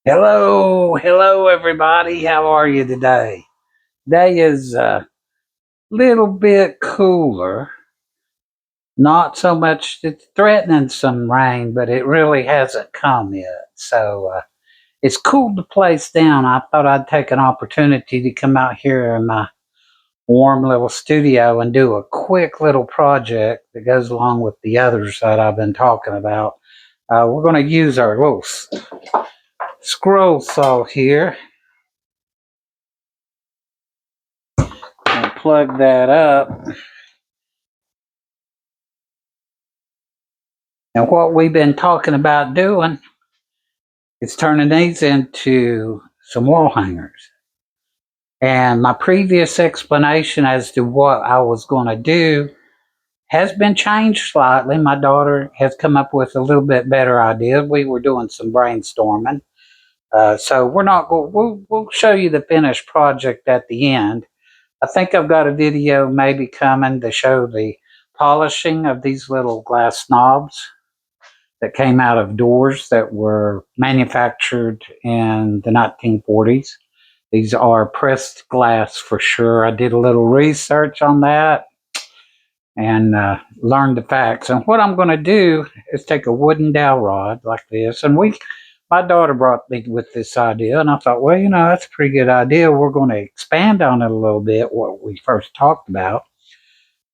Hello everybody. How are you today? Today is a little bit cooler. Not so much, it's threatening some rain, but it really hasn't come yet. So it's cooled the place down. I thought I'd take an opportunity to come out here in my warm little studio and do a quick little project that goes along with the others that I've been talking about. We're going to use our little scroll saw here and plug that up. And what we've been talking about doing is turning these into some wall hangers. And my previous explanation as to what I was going to do has been changed slightly. My daughter has come up with a little bit better idea. We were doing some brainstorming. So we're not going, we'll show you the finished project at the end. I think I've got a video maybe coming to show the polishing of these little glass knobs that came out of doors that were manufactured in the 1940s. These are pressed glass for sure. I did a little research on that and learned the facts. And what I'm going to do is take a wooden dowel rod like this. And my daughter brought me with this idea, and I thought, well, that's a pretty good idea. We're going to expand on it a little bit, what we first talked about.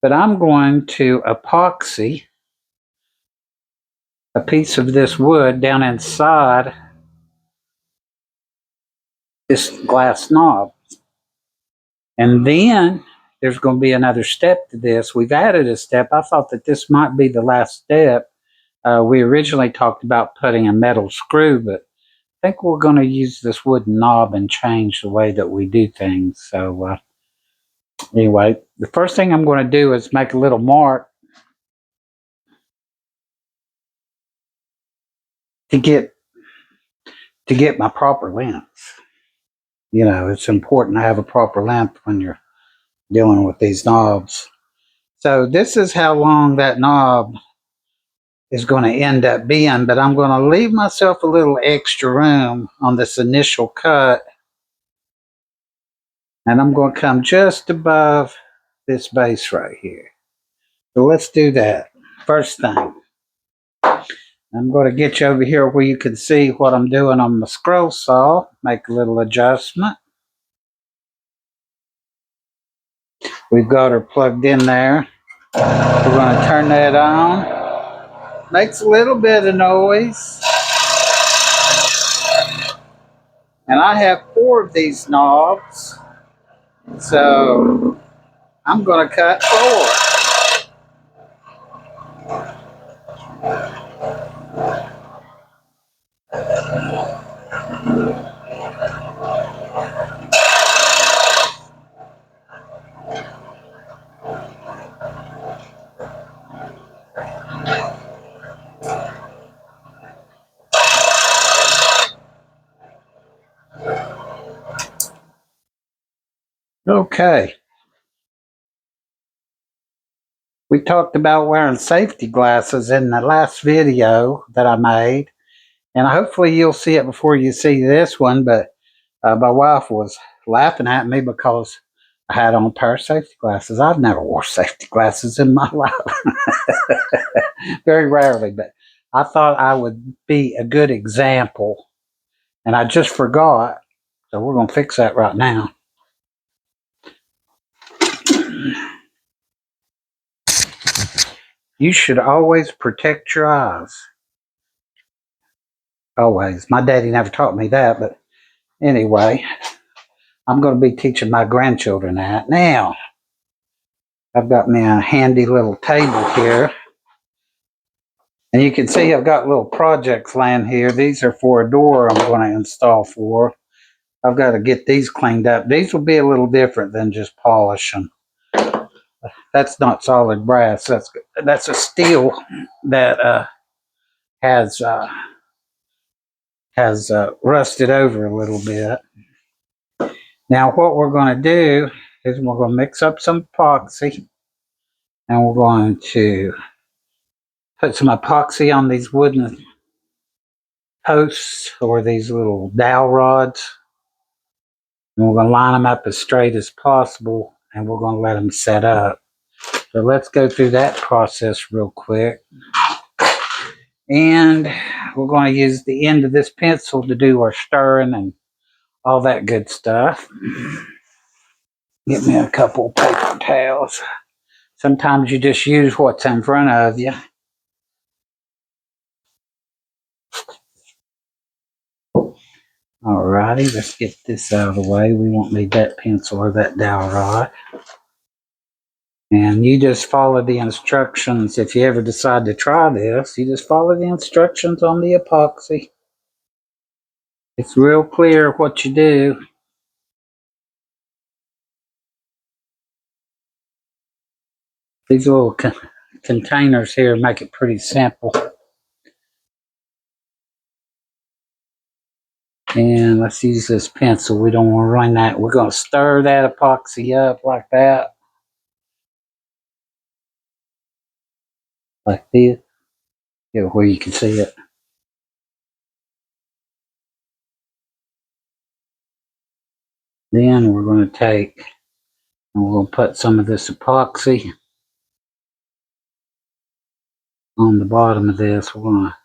But I'm going to epoxy a piece of this wood down inside this glass knob. And then there's going to be another step to this. We've added a step. I thought that this might be the last step. We originally talked about putting a metal screw, but I think we're going to use this wooden knob and change the way that we do things. So anyway, the first thing I'm going to do is make a little mark to get my proper length. It's important to have a proper length when you're dealing with these knobs. So this is how long that knob is going to end up being, but I'm going to leave myself a little extra room on this initial cut, and I'm going to come just above this base right here. So let's do that. First thing, I'm going to get you over here where you can see what I'm doing on the scroll saw, make a little adjustment. We've got her plugged in there. We're going to turn that on. Makes a little bit of noise. And I have 4 of these knobs, so I'm going to cut 4. Okay. We talked about wearing safety glasses in the last video that I made, and hopefully you'll see it before you see this one, but my wife was laughing at me because I had on a pair of safety glasses. I've never wore safety glasses in my life. Very rarely, but I thought I would be a good example, and I just forgot, so we're going to fix that right now. You should always protect your eyes. Always. My daddy never taught me that, but anyway, I'm going to be teaching my grandchildren that. Now, I've got me a handy little table here. And you can see I've got little projects laying here. These are for a door I'm going to install for. I've got to get these cleaned up. These will be a little different than just polishing. That's not solid brass. That's a steel that has rusted over a little bit. Now what we're going to do is we're going to mix up some epoxy, and we're going to put some epoxy on these wooden posts or these little dowel rods. And we're going to line them up as straight as possible, and we're going to let them set up. So let's go through that process real quick. And we're going to use the end of this pencil to do our stirring and all that good stuff. Get me a couple paper towels. Sometimes you just use what's in front of you. Alrighty, let's get this out of the way. We won't need that pencil or that dowel rod. And you just follow the instructions. If you ever decide to try this, you just follow the instructions on the epoxy. It's real clear what you do. These little containers here make it pretty simple. And let's use this pencil. We don't want to run that. We're going to stir that epoxy up like that. Like this. Yeah, where you can see it. Then we're going to take and we're going to put some of this epoxy on the bottom of this. We're going to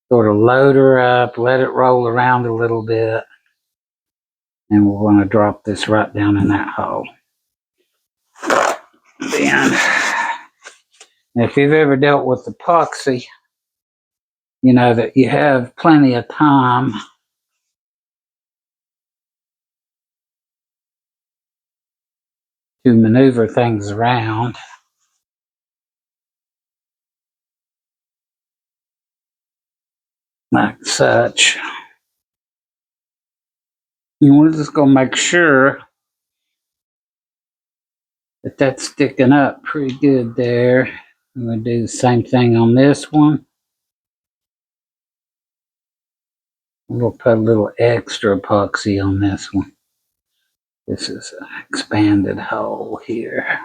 sort of load her up, let it roll around a little bit, and we're going to drop this right down in that hole. Then, if you've ever dealt with epoxy, you know that you have plenty of time to maneuver things around. Like such. And we're just going to make sure that that's sticking up pretty good there. I'm going to do the same thing on this one. We'll put a little extra epoxy on this one. This is an expanded hole here.